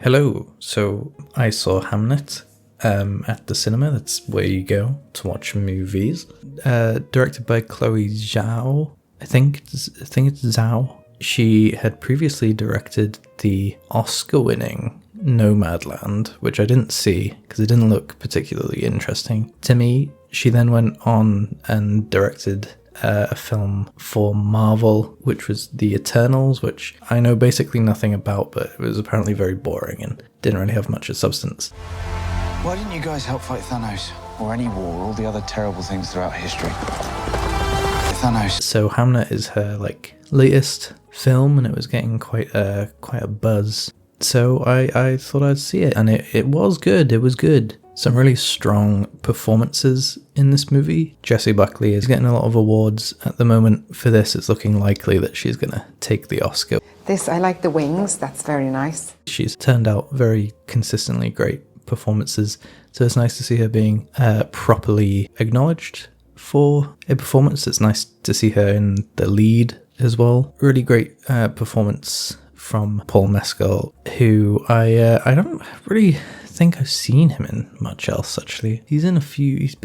Hello. So I saw Hamnet at the cinema. That's where you go to watch movies. Directed by Chloe Zhao. I think it's Zhao. She had previously directed the Oscar-winning Nomadland, which I didn't see because it didn't look particularly interesting to me. She then went on and directed a film for Marvel, which was The Eternals, which I know basically nothing about, but it was apparently very boring and didn't really have much of substance. Why didn't you guys help fight Thanos? Or any war, or all the other terrible things throughout history? Thanos. So Hamnet is her latest film, and it was getting quite a buzz. So I thought I'd see it, and it was good. It was good. Some really strong performances in this movie. Jessie Buckley is getting a lot of awards at the moment for this. It's looking likely that she's going to take the Oscar. I like the wings. That's very nice. She's turned out very consistently great performances. So it's nice to see her being properly acknowledged for a performance. It's nice to see her in the lead as well. Really great performance from Paul Mescal, who I don't really think I've seen him in much else, actually. He's been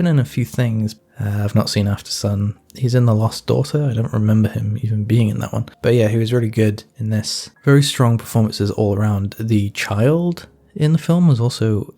in a few things. I've not seen After Sun. He's in The Lost Daughter. I don't remember him even being in that one. But yeah, he was really good in this. Very strong performances all around. The child in the film was also,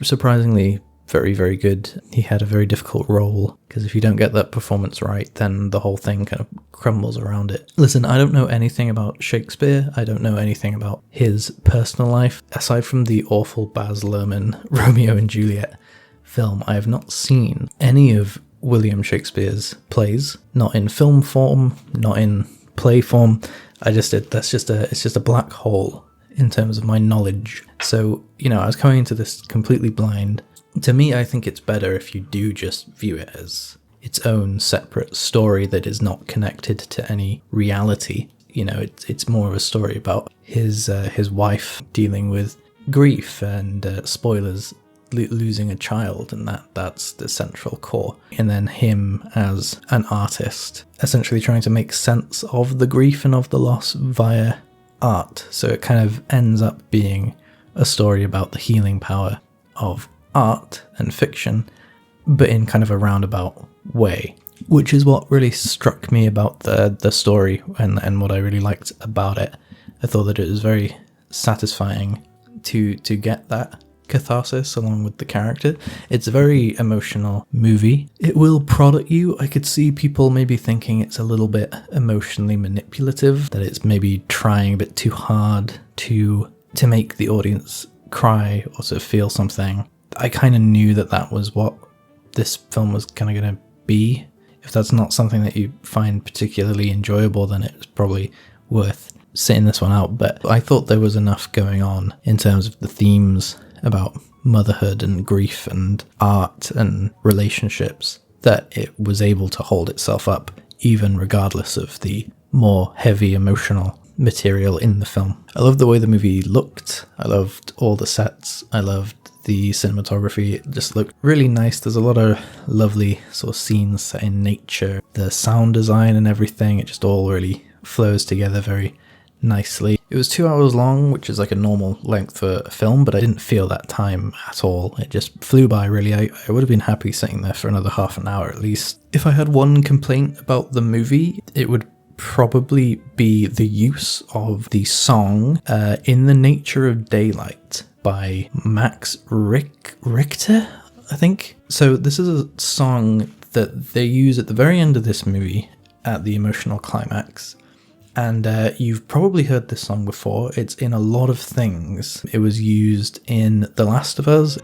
surprisingly very, very good. He had a very difficult role, because if you don't get that performance right, then the whole thing kind of crumbles around it. Listen, I don't know anything about Shakespeare. I don't know anything about his personal life. Aside from the awful Baz Luhrmann Romeo and Juliet film, I have not seen any of William Shakespeare's plays. Not in film form, not in play form. It's just a black hole in terms of my knowledge. So, I was coming into this completely blind. To me, I think it's better if you do just view it as its own separate story that is not connected to any reality. It's more of a story about his wife dealing with grief and spoilers, losing a child, and that's the central core. And then him as an artist, essentially trying to make sense of the grief and of the loss via art. So it kind of ends up being a story about the healing power of art and fiction, but in kind of a roundabout way, which is what really struck me about the story and what I really liked about it. I thought that it was very satisfying to get that catharsis along with the character. It's a very emotional movie. It will prod at you. I could see people maybe thinking it's a little bit emotionally manipulative, that it's maybe trying a bit too hard to make the audience cry or to feel something. I kind of knew that was what this film was kind of going to be. If that's not something that you find particularly enjoyable, then it's probably worth sitting this one out. But I thought there was enough going on in terms of the themes about motherhood and grief and art and relationships that it was able to hold itself up, even regardless of the more heavy emotional material in the film. I loved the way the movie looked. I loved all the sets. I loved the cinematography. It just looked really nice. There's a lot of lovely sort of scenes set in nature. The sound design and everything, it just all really flows together very nicely. It was 2 hours long, which is like a normal length for a film, but I didn't feel that time at all. It just flew by, really. I would have been happy sitting there for another half an hour at least. If I had one complaint about the movie, it would probably be the use of the song In the Nature of Daylight by Max Richter, I think. So this is a song that they use at the very end of this movie at the emotional climax. And you've probably heard this song before. It's in a lot of things. It was used in The Last of Us.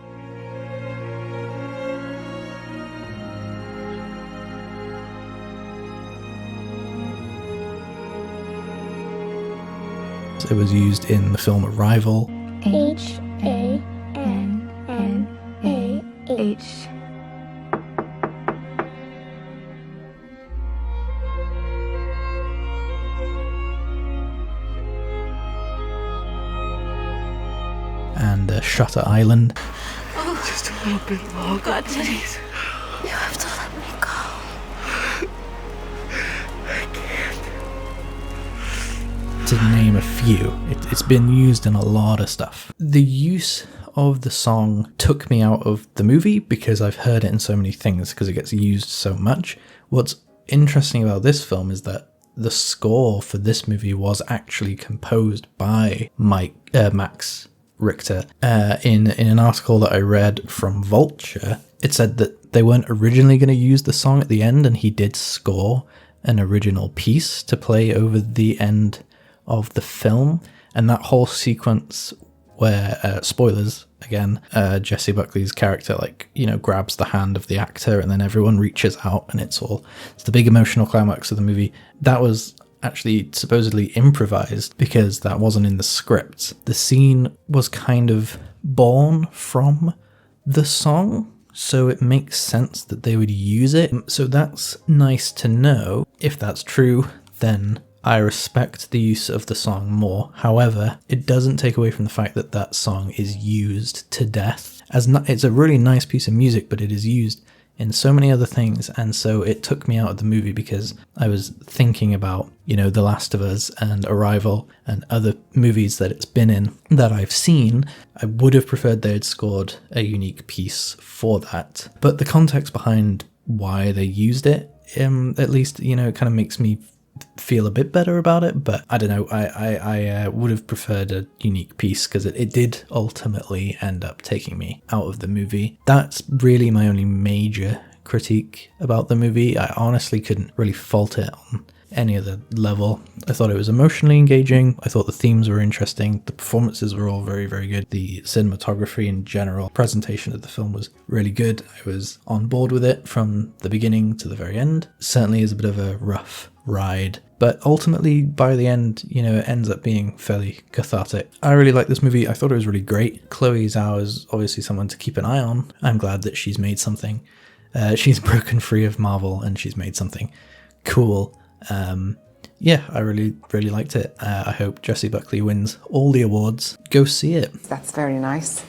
It was used in the film Arrival. H-A-N-N-A-H. And Shutter Island. Oh, just a little bit longer. Oh God, please. You have to let me go. I can't. To to name a few. It's been used in a lot of stuff. The use of the song took me out of the movie because I've heard it in so many things because it gets used so much. What's interesting about this film is that the score for this movie was actually composed by Max Richter. In an article that I read from Vulture, it said that they weren't originally going to use the song at the end, and he did score an original piece to play over the end of the film. And that whole sequence where, spoilers again, Jessie Buckley's character, grabs the hand of the actor and then everyone reaches out and it's the big emotional climax of the movie. That was actually supposedly improvised because that wasn't in the script. The scene was kind of born from the song, so it makes sense that they would use it. So that's nice to know. If that's true, then I respect the use of the song more. However, it doesn't take away from the fact that that song is used to death. It's a really nice piece of music, but it is used in so many other things, and so it took me out of the movie because I was thinking about, The Last of Us and Arrival and other movies that it's been in that I've seen. I would have preferred they had scored a unique piece for that. But the context behind why they used it, at least, it kind of makes me feel a bit better about it. But I don't know, I would have preferred a unique piece because it did ultimately end up taking me out of the movie. That's really my only major critique about the movie. I honestly couldn't really fault it on any other level. I thought it was emotionally engaging. I thought the themes were interesting. The performances were all very, very good. The cinematography in general, presentation of the film was really good. I was on board with it from the beginning to the very end. Certainly is a bit of a rough ride, but ultimately by the end, it ends up being fairly cathartic. I really like this movie. I thought it was really great. Chloe Zhao is obviously someone to keep an eye on. I'm glad that she's made something. She's broken free of Marvel and she's made something cool. I really, really liked it. I hope Jessie Buckley wins all the awards. Go see it. That's very nice.